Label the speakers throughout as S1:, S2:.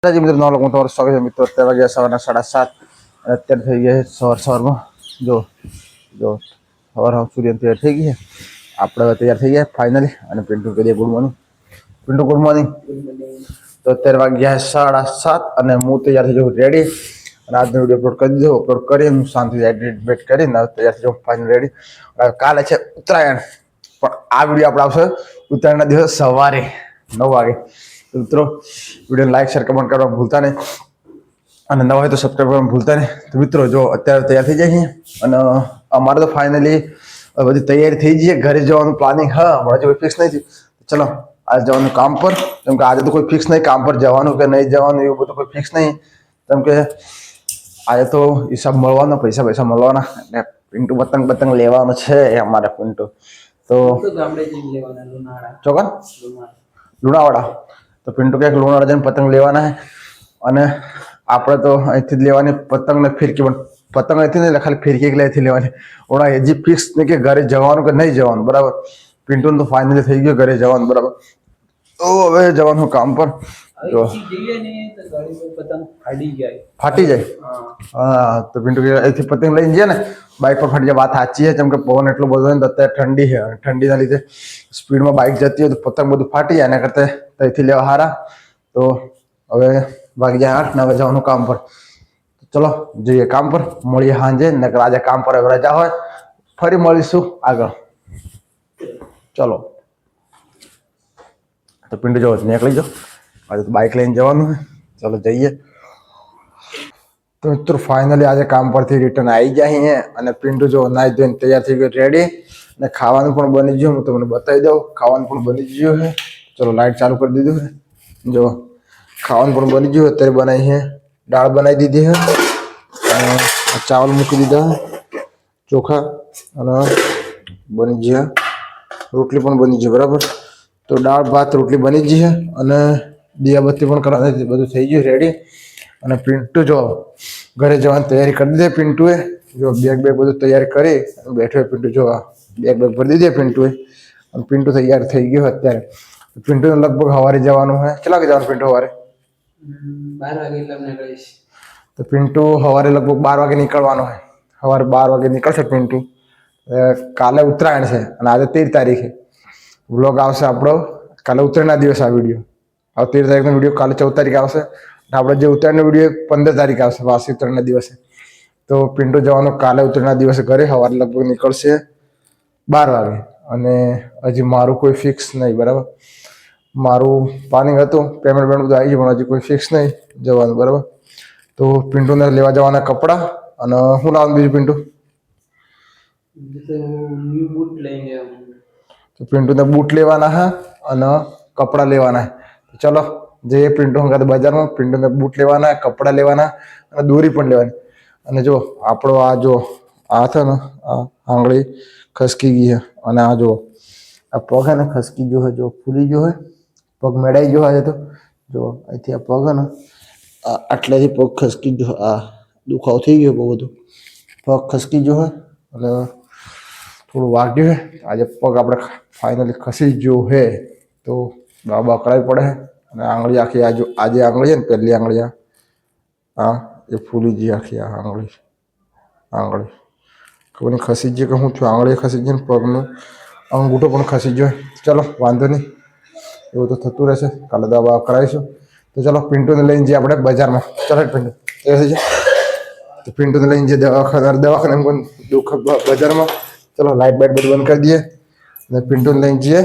S1: મિત્રો નવા લોકો તમારું સ્વાગત છે મિત્રો. અત્યારે વાગ્યા સવારના 7:30 અત્યારે થઈ ગયા સવારમાં જો જો સવાર સૂર્ય તૈયાર થઈ ગઈ છે. આપણે તૈયાર થઈ ગયા ફાઇનલી. અને પિન્ટુ કહીએ good morning. Pintu good morning. તો અત્યારે વાગ્યા 7:30 અને હું તૈયાર થઈ જાઉં રેડી. અને આજનો વિડીયો અપલોડ કરી દીધો. અપલોડ કરીને શાંતિથી એડિટ કરીને તૈયાર થઈ જાઉં ફાઇનલ રેડી. કાલે છે ઉત્તરાયણ, પણ આ વિડીયો આપણે આવશે ઉત્તરાયણના દિવસે સવારે 9 વાગે. મિત્રો વિડીયો લાઈક શેર કમેન્ટ કરવા ભૂલતા નહીં, અને નવા હોય તો સબસ્ક્રાઈબ કરવાનું ભૂલતા નહીં. તો મિત્રો જો અત્યારે તૈયાર થઈ જાય છે, અને અમારે તો ફાઇનલી બધી તૈયારી થઈ જઈએ. ઘરે જવાનું પ્લાનિંગ હજી કોઈ ફિક્સ નહીં થયું. ચલો આજે જવાનું કામ પર, કેમ કે આજે તો કોઈ ફિક્સ નહીં કામ પર જવાનું કે નહીં જવાનું, એવું બધું કોઈ ફિક્સ નહીં. કેમ કે આજે તો હિસાબ મળવાનો, પૈસા મળવાના, એટલે પિન્ટુ પતંગ લેવાનો છે અમારે પિન્ટુ. તો ચોકન લુણાવાડા, તો પિન્ટુ ક્યાંક લુણાવાડા જઈને પતંગ લેવાના છે. અને આપણે તો અહીંથી જ લેવાની પતંગ ને ફિરકી, પણ પતંગ અહીંથી નહીં, ખાલી ફિરકી અહીંથી લેવાની. ઓણા હજી ફિક્સ નહીં કે ઘરે જવાનું કે નહીં જવાનું, બરાબર. પિન્ટુ તો ફાઇનલી થઈ ગયું ઘરે જવાનું, બરાબર. તો હવે જવાનું કામ પર. જો ફાટી જાય. હા, તો પિન્ટુ અહીંથી પતંગ લઈને જઈએ ને, બાઇક પર ફાટી જાય. વાત સાચી છે, કેમ કે પવન એટલો બધો હોય ને, અત્યારે ઠંડી છે. ઠંડીના લીધે સ્પીડમાં બાઇક જતી હોય તો પતંગ બધું ફાટી જાય. એના કરતાં ત્યાંથી લેવા સારા. તો હવે વાગી જાય 8 ને હવે જવાનું કામ પર. ચલો જઈએ કામ પર, મળીએ સાંજે. નકર આજે કામ પર રજા હોય, ફરી મળીશું આગળ. ચલો તો પિન્ટુ જો નીકળી જાઓ. આજે તો બાઇક લઈને જવાનું હોય. ચલો જઈએ. તો મિત્રો ફાઇનલી આજે કામ પરથી રિટર્ન આવી જાય છે. અને પિન્ટુ જો નાઈ ધોઈને તૈયાર થઈ ગયો રેડી. અને ખાવાનું પણ બની ગયું, હું તમને બતાવી દઉં. ખાવાનું પણ બની ગયું છે. ચલો લાઈટ ચાલુ કરી દીધું છે. જો ખાવાનું પણ બની ગયું. અત્યારે બનાવી છે દાળ બનાવી દીધી છે, અને ચાવલ મૂકી દીધા, ચોખા, અને બની ગયા રોટલી પણ બની ગઈ, બરાબર. તો દાળ ભાત રોટલી બની ગઈ છે, અને દિયાબત્તી પણ કરવાની, બધું થઈ ગયું રેડી. અને પિન્ટુ જો ઘરે જવાની તૈયારી કરી દીધી પિન્ટુએ. જો બેગ બધું તૈયારી કરી બેઠો પિન્ટુ. જો બેગ ભરી દીધી પિન્ટુએ, અને પિન્ટુ તૈયાર થઈ ગયો અત્યારે. પિન્ટુને લગભગ સવારે જવાનું હોય. કેટલા વાગે જવાનું પિન્ટુ સવારે?
S2: 12 વાગે એટલે નીકળીશ.
S1: તો પિન્ટુ સવારે લગભગ 12 વાગે નીકળવાનું હોય. સવારે 12 વાગે નીકળશે પિન્ટુ. કાલે ઉત્તરાયણ છે, અને આજે 13 તારીખે વ્લોગ આવશે આપણો. કાલે ઉત્તરાયણના દિવસે આ વિડીયો હવે 13 તારીખનો વિડીયો કાલે 14 તારીખે આવશે. આપણે જે ઉત્તરાયણનો વિડીયો 15 તારીખે આવશે, વાસી ઉત્તરાયણના દિવસે. તો પિન્ટુ જવાનું કાલે ઉત્તરાયણના દિવસે ઘરે. સવારે લગભગ નીકળશે 12 વાગે. અને હજી મારું કોઈ ફિક્સ નહીં, બરાબર. મારું પ્લાનિંગ હતું, પેમેન્ટ બધું આવી ગયું, પણ હજી કોઈ ફિક્સ નહીં જવાનું, બરાબર. તો પિન્ટુને લેવા જવાના કપડાં. અને શું લાવવાનું બીજું પિન્ટુ? તો પિન્ટુને બૂટ લેવાના છે, અને કપડાં લેવાના છે. ચલો જઈએ પિન્ટુ હંગાથે બજારમાં. પિન્ટુને બૂટ લેવાના, કપડાં લેવાના, અને દોરી પણ લેવાની. અને જો આપણો આ જો આ છે ને, આ આંગળી ખસકી ગઈ છે. અને આ જો આ પગ છે ને ખસકી ગયો હોય, જો ફૂલી ગયો હોય, પગ મેળાઈ ગયો હોય. તો જો અહીંથી આ પગ ને આટલેથી પગ ખસકી ગયો. આ દુખાવો થઈ ગયો બહુ બધું, પગ ખસકી ગયો હોય, અને થોડું વાગ્યું છે. આજે પગ આપણે ફાઇનલી ખસી ગયો છે, તો બાબા કરાવી પડે. અને આંગળી આખી આજે આંગળી છે ને, પહેલી આંગળી આ એ ફૂલી ગઈ આખી. આ આંગળી ખબર નહીં ખસી ગઈ કે શું થયું. આંગળી ખસી ગઈ ને પગનું અંગૂઠો પણ ખસી ગયો. ચલો વાંધો નહીં, એવું તો થતું રહેશે. કાલે દવા કરાવીશું. તો ચલો પિન્ટુને લઈને જઈએ આપણે બજારમાં. ચલો પિન્ટુ તૈયાર થઈ જાય. તો પિન્ટુને લઈને જઈએ દવાખાને દુઃખ બજારમાં. ચલો લાઇટ બાઇટ બધું બંધ કરી દઈએ, અને પિન્ટુને લઈને જઈએ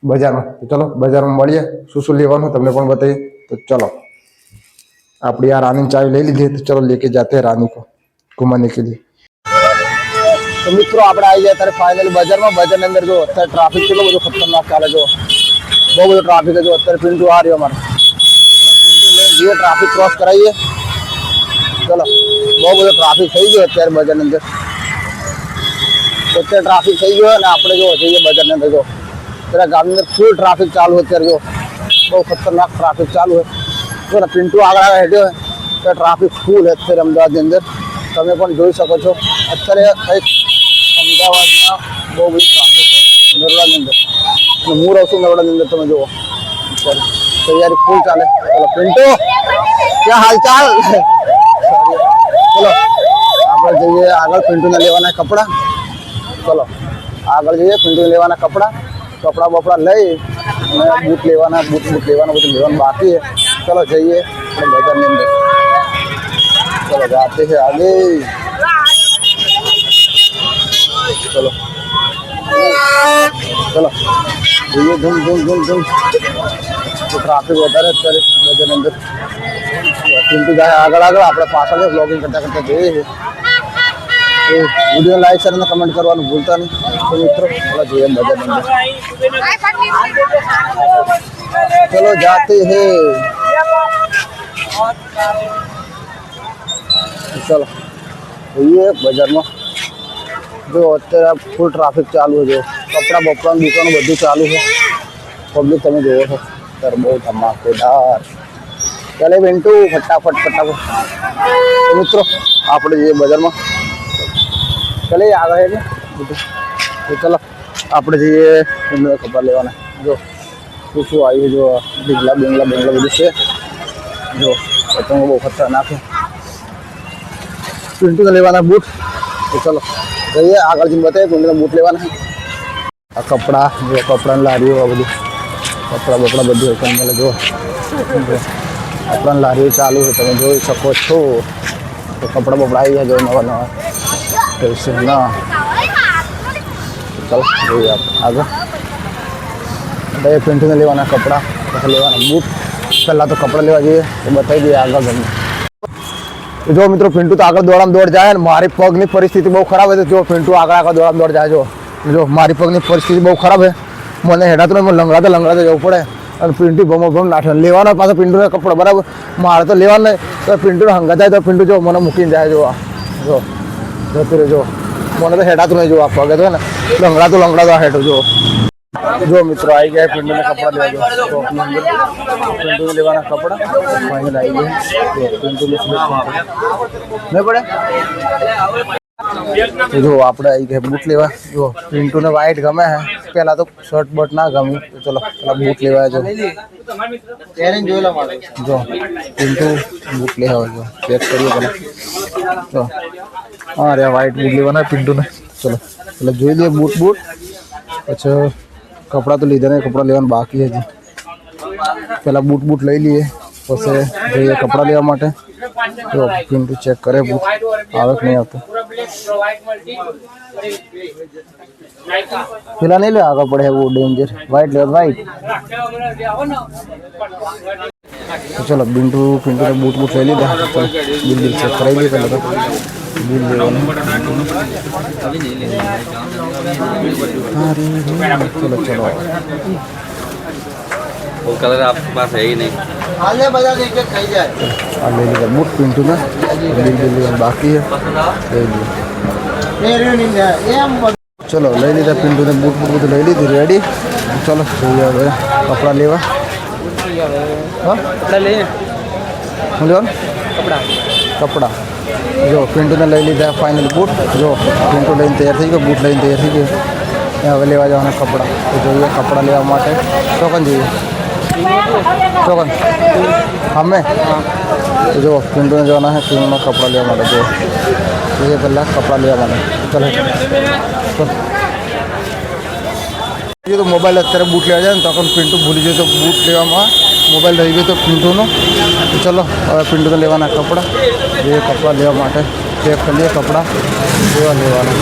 S1: બજારમાં. તો ચલો બજારમાં મળીએ, શું લેવાનું તમને પણ બતાવીએ. તો ચલો આપણી આ રાની ચાવી લઈ લીધી, તો ચલો લેકે જાતે રાની કો ઘુમાને કે લીએ. તો મિત્રો આપણે આવી જાય ત્યારે ફાઇનલી બજારમાં. બજારની અંદર જો અત્યારે ટ્રાફિક કેટલો બધો ખતરનાક ચાલે. જો બહુ બધો ટ્રાફિક છે. જો અત્યારે પિન્ટુ આ રહ્યો અમારે. પિન્ટુ લઈને જઈએ, ટ્રાફિક ક્રોસ કરાવીએ. ચલો બહુ બધો ટ્રાફિક થઈ ગયો અત્યારે બજારની અંદર. અત્યારે ટ્રાફિક થઈ ગયો, અને આપણે જો જઈએ બજારની અંદર. જો અત્યારે ગામની અંદર ફૂલ ટ્રાફિક ચાલુ. અત્યારે જો બહુ ખતરનાક ટ્રાફિક ચાલુ હોય. જો ને પિન્ટુ આગળ હેડ્યો હોય તો ટ્રાફિક ફૂલ અત્યારે અમદાવાદની અંદર. તમે પણ જોઈ શકો છો અત્યારે કંઈક અમદાવાદમાં બહુ બધી ટ્રાફિક છે નરોડાની અંદર. અને હું રહું છું નરોડાની અંદર. તમે જુઓ અત્યારે તૈયારી ફૂલ ચાલે. ચલો પિન્ટુ क्या हालचाल? चलो આપણે જઈએ આગળ, પિન્ટુને લેવાના કપડા. ચલો આગળ જઈએ, પિન્ટુને લેવાના કપડા બપડા લઈ અને બૂટ લેવાના બધું લેવાનું બાકી છે. ચલો જઈએ બજારની અંદર. ચલો જાતે છે આગે. ચલો ચલો જઈએ ધૂમ. તો ટ્રાફિક વધારે જ કરે બજારની અંદર. પિન્ટુ જાય આગળ, આપણે પાછળ બ્લોગિંગ કરતા જઈએ છીએ. તો વિડીયો લાઈક શેર અને કમેન્ટ કરવાનું ભૂલતા નહીં. તો મિત્રો ચલો જોઈએ બજારની અંદર. ચલો જાતે હે. ચલો જઈએ બજારમાં. જો અત્યારે ફૂલ ટ્રાફિક ચાલુ છે. કપડા બપડાની દુકાનો બધું ચાલુ છે. પબ્લિક તમે જોવો છો ત્યારે બહુ ધમાકેદાર. ચાલે બેન્ટુ ફટાફટ. તો મિત્રો આપણે જઈએ બજારમાં. ચાલે આગળ છે ને બધું. તો ચલો આપણે જઈએ કપડાં લેવાના. જો શું આવ્યું, જો ઢીંગલા બધું છે. જો પતંગો બહુ ખતરનાક છે. પિન્ટુને લેવાના બૂટ. તો ચલો જઈએ આગળ જઈને બતાવીએ પિન્ટુને બૂટ લેવાના. આ કપડાં, જો કપડાની લારીઓ, આ બધું કપડાં બપડા બધું એક મળે. જો કપડાની લારીઓ ચાલુ છે, તમે જોઈ શકો છો. તો કપડાં બપડા આવી ગયા, જો નવા સ્ટેશનના. ચાલો જોઈએ આપણે આગળ. પિન્ટુને લેવાના કપડાં, પછી લેવાના બૂટ. પહેલાં તો કપડાં લેવા જઈએ તો બતાવી દઈએ આગળ ગમે. જો મિત્રો પિન્ટુ તો આગળ દોડ જાય ને મારી પગની પરિસ્થિતિ બહુ ખરાબ હતી. જો પિન્ટુ આગળ દોડ જાય. જો મારી પગની પરિસ્થિતિ બહુ ખરાબ છે. મને હેડાતું નહીં, મને લંગડાતા જવું પડે. અને પિન્ટુ ભમ નાઠે લેવાના પાછા પિન્ટુના કપડા બરાબર. મારે તો લેવાના નહીં, તો પિન્ટુને હંગા જાય તો પિન્ટુ જો મને મૂકીને જાય. જો જતું રહે. જો મને તો હેડાતું નહીં. જો આ પગે તો ને લંગડાતો હેઠું. જો મિત્રો આવી ગયા પિન્ટુને કપડાં લેવા. પિન્ટુને લેવાના કપડાં ફાઇનલ આવી ગયા. પિન્ટુને નહીં પડે. જો આપણે આવી ગયા બૂટ લેવા. જો પિન્ટુને વ્હાઈટ ગમે છે. પહેલાં તો શર્ટ બટ ના ગમ્યું. તો ચલો પેલા બૂટ લેવા. જો પિન્ટુ બૂટ લેવા. જો ચેક કરીએ પેલા. તો હા રે વ્હાઈટ બૂટ લેવાના પિન્ટુને. ચલો પેલા જોઈ લઈએ બૂટ. પછી કપડાં તો લીધા નહીં, કપડાં લેવાનું બાકી છે હજી. પહેલાં બૂટ લઈ લઈએ, પછી જઈએ કપડાં લેવા માટે. તો પિન્ટુ ચેક કરે બૂટ આવે કે નહીં આવતું. પેલા નહીં લે, આગળ પડે બહુ ડેન્જર. વ્હાઈટ લેવા વ્હાઈટ. તો ચલો પિન્ટુને બૂટ લઈ લીધા. બિલ ચેક કરાવી લઈએ પહેલાં. તો બિલ લેવાનું. चलो
S3: वो कलर आपके पास है ही नहीं।
S1: ले लीजिए बूट पिंटू में बाकी है। चलो ले लीजिए पिंटू ने बूट तो ले ली थी रेडी। चलो कपड़ा लेवा कपड़ा जो पिंटू ने ले लीधा फाइनल बूट। जो पिंटू लईने तैयार थी गयो, बूट लईने तैयार थी गयो। हवे लेवा जवाना कपड़ा। तो जो कपड़ा लेवा माटे टोकन જોઈએ टोकन हमें। तो जो पिंटू ने जवाना है टीम में कपड़ा लेवा माटे। जो ये पहला कपड़ा लेवा माटे चलो ये तो मोबाइल अत्यारे बूट लेवा जाए तो पिंटू भूली जाए तो बूट लेवा मोबाइल रही गई तो पिंटू नो। तो चलो हवे पिंटू ने लेवाना कपड़ा। ये कपड़ा लेवा माटे चेक कर लिए कपड़ा लेवाना।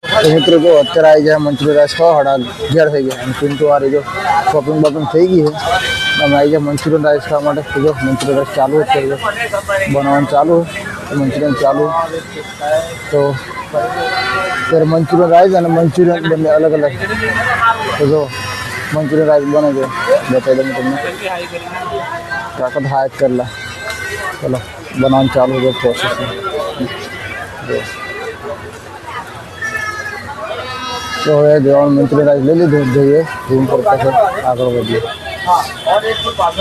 S1: तो मित्रों जो अत्यारे आई जाए मंचूरियन राइस खावा 11:30 થઈ ગયા। पिंटू आ रही जो शॉपिंग बॉपिंग થઈ ગઈ है। हम आई जाए मंचूरियन राइस खावा माटे। तो जो मंचूरियन राइस चालू है बनावन चालू है तो मंचूरियन चालू। तो फिर मंचूरियन राइस और मंचूरियन बने अलग अलग। तो जो मंचूरियन राइस बने जो बता देंगे तुमने काकत हाइक कर ला। चलो बनाना चालू हो गया प्रोसेस में। तो है जो मंचूरियन राइस ले ली જોઈએ રૂમ પર પછી આગળ વધીએ।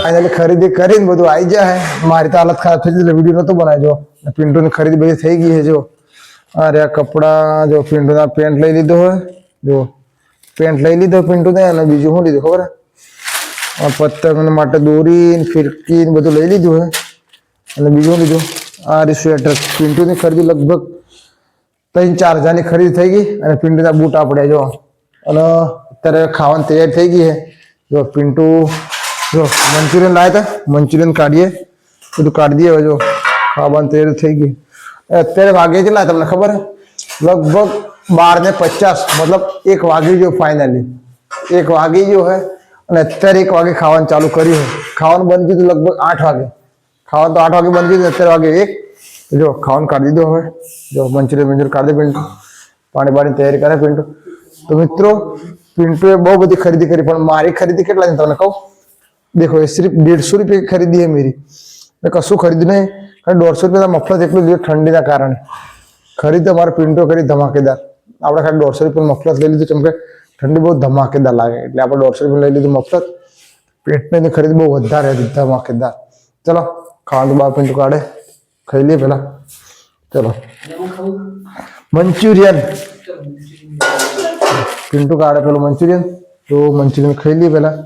S1: ફાઇનલી ખરીદી કરીને બધું આવી ગયા है। મારી તો હાલત ખરાબ થઈ ગઈ એટલે વિડિયો નતો બનાવ્યો। જો પિન્ટુની ખરીદી બધી થઈ ગઈ છે। જો અરે કપડા જો પિન્ટુના પેન્ટ લઈ લીધો હોય। જો પેન્ટ લઈ લીધો પિન્ટુને અને બીજું શું લીધું ખબર આ પતંગ માટે દોરી ને ફિરકી ને બધું લઈ લીધું છે અને બીજું લીધું આ સ્વેટર. પિન્ટુની ખરીદી લગભગ 3-4 હજારની ખરીદી થઈ ગઈ અને પિન્ટુના બૂટ આપણે જો અને અત્યારે ખાવાની તૈયાર થઈ ગઈ છે. જો પિન્ટુ જો મંચુરિયન લાવ્યા હતા, મંચુરિયન કાઢીએ બધું કાઢી દઈએ. હવે જો ખાવાની તૈયારી થઈ ગઈ. અત્યારે વાગે કેટલા તમને ખબર છે? લગભગ 12:50 મતલબ 1 વાગી ગયો ફાઇનલી. 1 વાગી ગયો હે અને અત્યારે 1 વાગે ખાવાનું ચાલુ કર્યું છે. ખાવાનું બંધ કીધું લગભગ 8 વાગે. ખાવાનું તો 8 વાગે બંધ કીધું, અત્યારે વાગે 1. જો ખાવાનું કાઢી દીધું હવે. જો મંચુરિયન કાઢી દે પિન્ટુ. પાણી તૈયારી કરે પિન્ટુ. તો મિત્રો પિન્ટુએ બહુ બધી ખરીદી કરી પણ મારી ખરીદી કેટલાની તમને કહું? દેખો એ સિર્ફ 150 રૂપિયા ખરીદી है मेरी. મેં કશું ખરીદ્યું નહીં. ખાલી 150 રૂપિયા મફલત એટલું લીધું ઠંડીના કારણે. ખરીદ અમારે પિન્ટુ કરી ધમાકેદાર. આપણે ખાલી 150 રૂપિયા મફલત લઈ લીધું કેમ કે ઠંડી બહુ ધમાકેદાર લાગે એટલે આપણે 150 રૂપિયા લઈ લીધું મફલત. પેટની ખરીદી બહુ વધારે હતી ધમાકેદાર. ચલો ખાવાનું બાર પિન્ટુ કાઢે ખાઈ લઈએ પેલા. ચલો મંચુરિયન પિન્ટુ કાઢે પેલું મંચુરિયન. તો મંચુરિયન ખાઈ લઈએ પેલા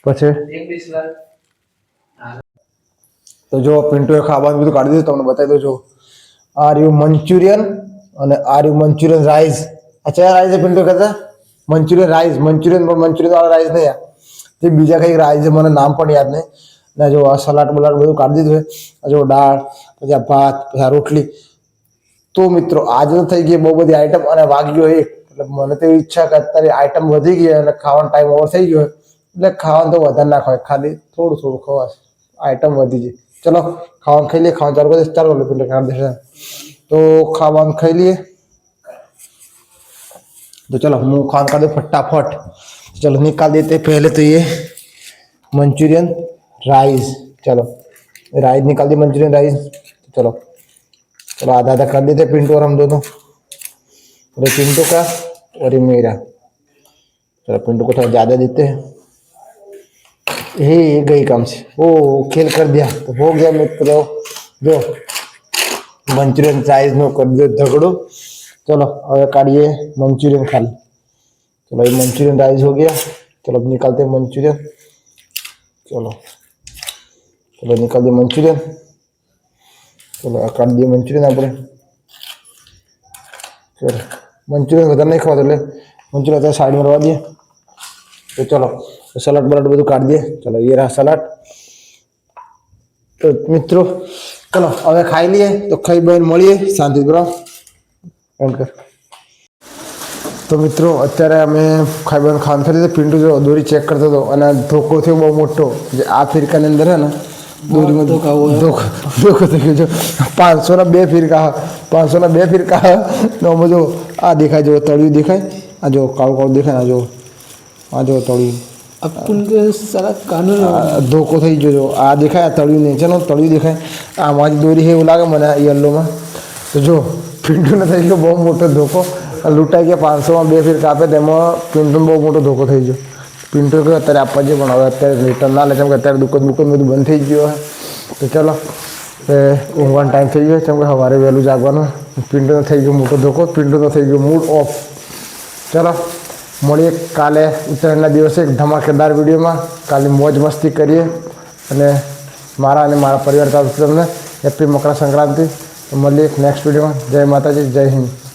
S1: પછી તો જો પિન્ટુએ ખાવાનું બધું કાઢી દીધું. તમને બતાવી દઉં. જો આ રહ્યું મંચુરિયન અને આ રહ્યું મંચુરિયન રાઈસ. અચ્છા રાઈસ છે પિન્ટુ કહેતા મંચુરિયન રાઈસ. મંચુરિયન પણ મંચુરિયન વાળા રાઈસ નહીં યાર, તે બીજા કંઈક રાઈસ છે મને નામ પણ યાદ નહીં. ને જો આ સલાડ બલાડ બધું કાઢી દીધું છે. જો દાળ પછી આ ભાત પછી આ રોટલી. તો મિત્રો આજે તો થઈ ગઈ બહુ બધી આઈટમ અને વાગ્યો 1. એટલે મને તો એવી ઈચ્છા કે અત્યારે આઈટમ વધી ગઈ અને ખાવાનો ટાઈમ ઓવર થઈ ગયો એટલે ખાવાનું તો વધારે ના ખવાય, ખાલી થોડું થોડું ખવાશે. આઈટમ વધી ગઈ. ચલો ખાવાનું ખાઈ લઈએ. ખાવાનું ચાલુ કરી ચાલો પિન્ટુ કાઢી દેશે. તો ખાવાનું ખાઈ લઈએ. तो चलो मुंह खान का दो फटाफट. चलो निकाल देते पहले तो ये मंचूरियन राइस. चलो राइस निकाल दिए मंचूरियन राइस. चलो चलो आधा आधा कर देते पिंटू और हम दोनों. अरे पिंटू का और ये मेरा. चलो पिंटू को थोड़ा ज़्यादा देते हैं. ये गई काम से. ओ खेल कर दिया तो हो गया मित्रों. जो मंचूरियन राइस नो कर दियो झगड़ो. चलो अब काढ़िए मंचूरियन खाली. चलो ये मंचूरियन राइस हो गया. चलो अब निकालते हैं मंचूरियन. चलो चलो निकाल दिए मंचूरियन. चलो काट दिए मंचूरियन આપણે. चलो मंचूरियन વધારે નહીં ખાવા એટલે મંચુરિયન તો સાઈડમાં રવા દઈએ. તો ચલો સલાડ બલાડ બધું કાઢી દઈએ. ચલો ये रहा सलाड. તો મિત્રો ચલો હવે ખાઈ લઈએ. તો ખાઈ બહીને મળીએ શાંતિ બરાબર. તો મિત્રો અત્યારે અમે ખાઈ ખાન કરી પિન્ટુ જો દોરી ચેક કરતો હતો અને ધોકો થયો બહુ મોટો. જે આ ફિરકાની અંદર હે ને દોરીમાં ધોકો થઈ ગયો. જો 500ના 2 ફિરકા 500ના 2 ફિરકા. તો અમે જો આ દેખાય જો તળિયું દેખાય. આ જો કાળું કાળું દેખાય. આ જો તળિયું ધોકો થઈ ગયો. જો આ દેખાય આ તળિયું નીચેનો તળિયું દેખાય. આ મારી દોરી છે એવું લાગે મને યલોમાં. તો જો પિન્ટુને થઈ ગયો બહુ મોટો ધોકો. લૂંટાઈ ગયા 500માં 2 ફિર કાપે તેમાં પિન્ટુને બહુ મોટો ધોકો થઈ ગયો. પિન્ટુ કે અત્યારે આપવા જોઈએ પણ હવે અત્યારે રિટર્ન ના લે કેમ કે અત્યારે દુકાન બધું બંધ થઈ ગયો. તો ચલો ઊંઘવાનો ટાઈમ થઈ ગયો કેમ કે સવારે વહેલું જાગવાનું. પિન્ટુને થઈ ગયો મોટો ધોકો. પિન્ટુનો થઈ ગયો મૂડ ઓફ. ચલો મળીએ કાલે ઉત્તરાયણના દિવસે એક ધમાકેદાર વિડીયોમાં. કાલે મોજ મસ્તી કરીએ અને મારા અને મારા પરિવાર તરફથી તમને હેપી મકર સંક્રાંતિ. મળીએ નેક્સ્ટ વિડીયોમાં. જય માતાજી, જય હિન્દ.